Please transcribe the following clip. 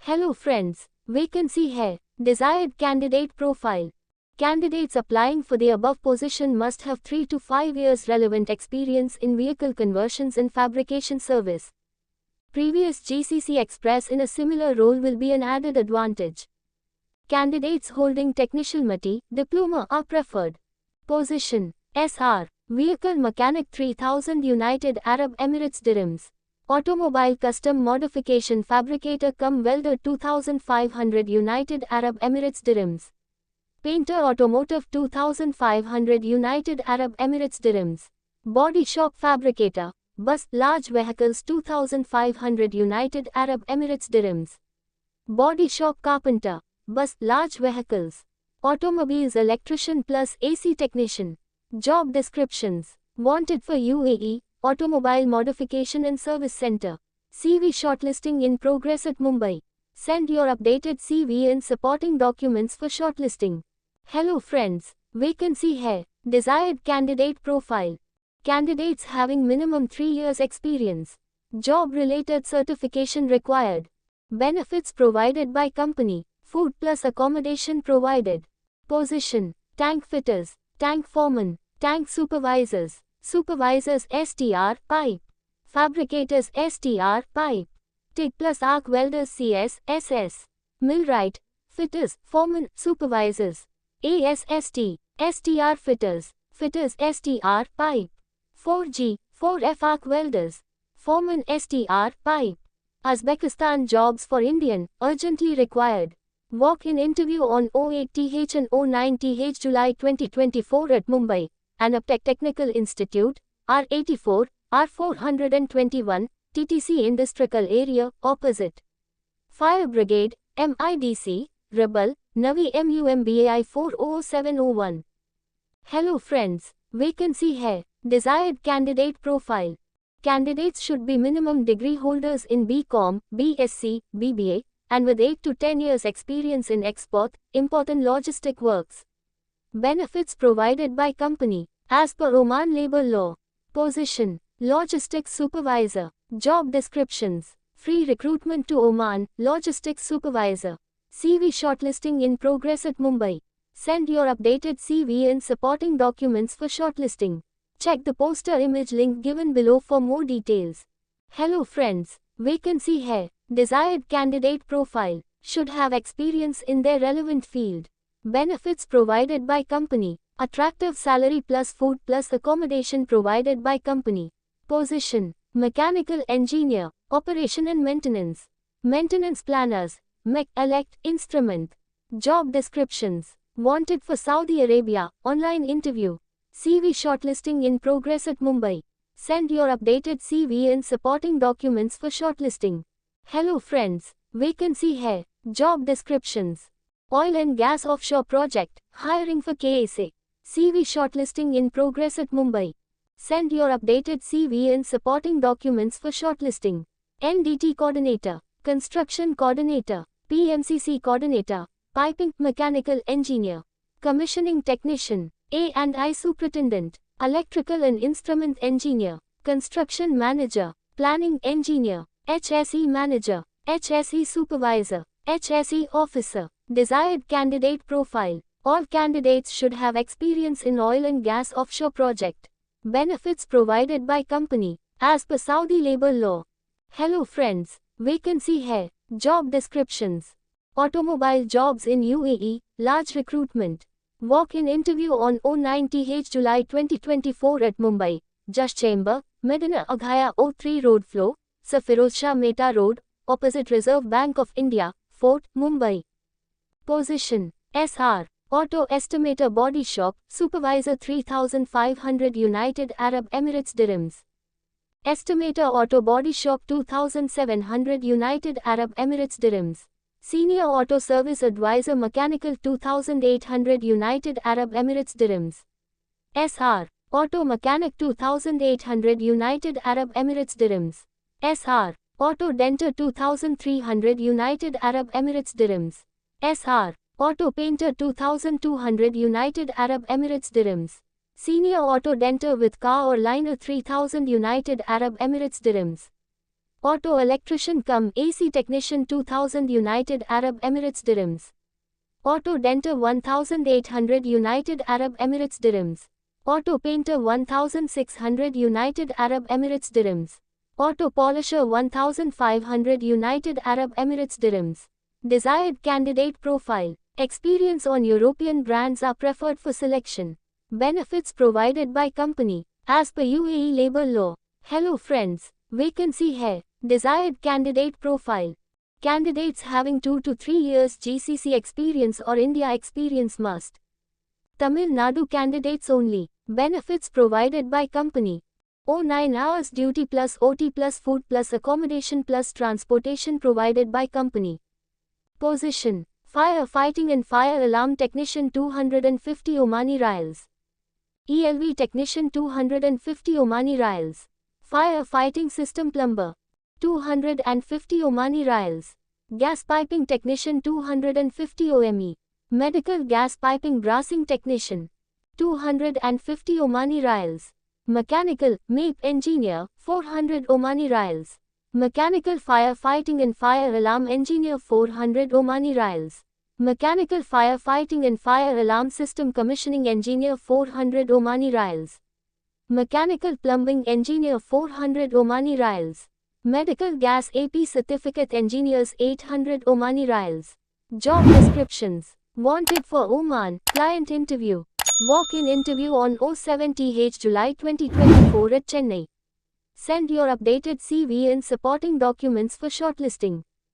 Hello friends, vacancy hai. Desired candidate profile. Candidates applying for the above position must have 3 to 5 years relevant experience in vehicle conversions and fabrication service. Previous GCC Express in a similar role will be an added advantage. Candidates holding technician MATI diploma are preferred. Position SR Vehicle Mechanic 3000 United Arab Emirates Dirhams. Automobile Custom Modification Fabricator cum Welder 2500 United Arab Emirates Dirhams. Painter Automotive 2500 United Arab Emirates Dirhams. Body Shop Fabricator, Bus Large Vehicles 2500 United Arab Emirates Dirhams. Body Shop Carpenter, Bus Large Vehicles. Automobiles Electrician plus AC Technician. Job Descriptions. Wanted for UAE, Automobile Modification and Service Center. CV shortlisting in progress at Mumbai. Send your updated CV and supporting documents for shortlisting. Hello friends, vacancy hai. Desired candidate profile. Candidates having minimum 3 years experience. Job related certification required. Benefits provided by company. Food plus accommodation provided. Position: tank fitters, tank foreman, tank supervisors. Supervisors STR pipe. Fabricators STR pipe. TIG plus arc welders CS SS. Millwright, fitters, foreman, supervisors. ASST, STR fitters, fitters STR pipe. 4G, 4F arc welders. Foreman STR pipe. Uzbekistan jobs for Indian, urgently required. Walk-in interview on 08th and 09th July 2024 at Mumbai. Anaptech Technical Institute, R84, R421, TTC Industrial Area, opposite. Fire Brigade, MIDC, Rebel, Navi MUMBAI 40701. Hello friends, vacancy hai. Desired candidate profile. Candidates should be minimum degree holders in BCom, BSc, BBA, and with 8 to 10 years experience in export, import and logistic works. Benefits provided by company, as per Oman labor law. Position: Logistics Supervisor. Job descriptions: free recruitment to Oman, Logistics Supervisor. CV shortlisting in progress at Mumbai. Send your updated CV and supporting documents for shortlisting. Check the poster image link given below for more details. Hello friends, vacancy hai. Desired candidate profile should have experience in their relevant field. Benefits provided by company. Attractive salary plus food plus accommodation provided by company. Position: Mechanical Engineer, Operation and Maintenance. Maintenance Planners, Mech Elect Instrument. Job descriptions: wanted for Saudi Arabia, online interview. CV shortlisting in progress at Mumbai. Send your updated CV and supporting documents for shortlisting. Hello friends, vacancy hai. Job descriptions: Oil and Gas Offshore Project, hiring for KSA. CV shortlisting in progress at Mumbai. Send your updated CV and supporting documents for shortlisting. NDT Coordinator, Construction Coordinator, PMCC Coordinator, Piping Mechanical Engineer, Commissioning Technician, A&I Superintendent, Electrical and Instrument Engineer, Construction Manager, Planning Engineer, HSE Manager, HSE Supervisor, HSE Officer. Desired candidate profile. All candidates should have experience in oil and gas offshore project. Benefits provided by company, as per Saudi labor law. Hello friends, vacancy hai. Job descriptions: automobile jobs in UAE, large recruitment. Walk-in interview on 09th July 2024 at Mumbai, Just Chamber, Medina Aghaya O3 Road Flow, Sir Firoz Shah Mehta Road, opposite Reserve Bank of India, Fort, Mumbai. Position: SR Auto Estimator Body Shop, Supervisor 3500 United Arab Emirates Dirhams. Estimator Auto Body Shop 2700 United Arab Emirates Dirhams. Senior Auto Service Advisor Mechanical 2800 United Arab Emirates Dirhams. SR Auto Mechanic 2800 United Arab Emirates Dirhams. SR Auto Denter 2300 United Arab Emirates Dirhams. SR Auto Painter 2200 United Arab Emirates Dirhams. Senior Auto Denter with car or liner 3000 United Arab Emirates Dirhams. Auto electrician cum AC technician 2000 United Arab Emirates dirhams. Auto denter 1800 United Arab Emirates dirhams. Auto painter 1600 United Arab Emirates dirhams. Auto polisher 1500 United Arab Emirates dirhams. Desired candidate profile. Experience on European brands are preferred for selection. Benefits provided by company. As per UAE labor law. Hello friends. Vacancy hai. Desired candidate profile. Candidates having 2 to 3 years GCC experience or India experience must. Tamil Nadu candidates only. Benefits provided by company. 9 hours duty plus OT plus food plus accommodation plus transportation provided by company. Position. Fire fighting and fire alarm technician 250 Omani Rials. ELV technician 250 Omani Rials. Fire fighting system plumber 250 Omani Rials. Gas piping technician 250 OME. Medical gas piping brassing technician 250 Omani Rials. Mechanical MAPE engineer 400 Omani Rials. Mechanical firefighting and fire alarm engineer 400 Omani Rials. Mechanical firefighting and fire alarm system commissioning engineer 400 Omani Rials. Mechanical plumbing engineer 400 Omani Rials. Medical gas AP certificate engineers 800 Omani Rials. Job descriptions. Wanted for Oman. Client interview. Walk-in interview on 07th July 2024 at Chennai. Send your updated CV and supporting documents for shortlisting.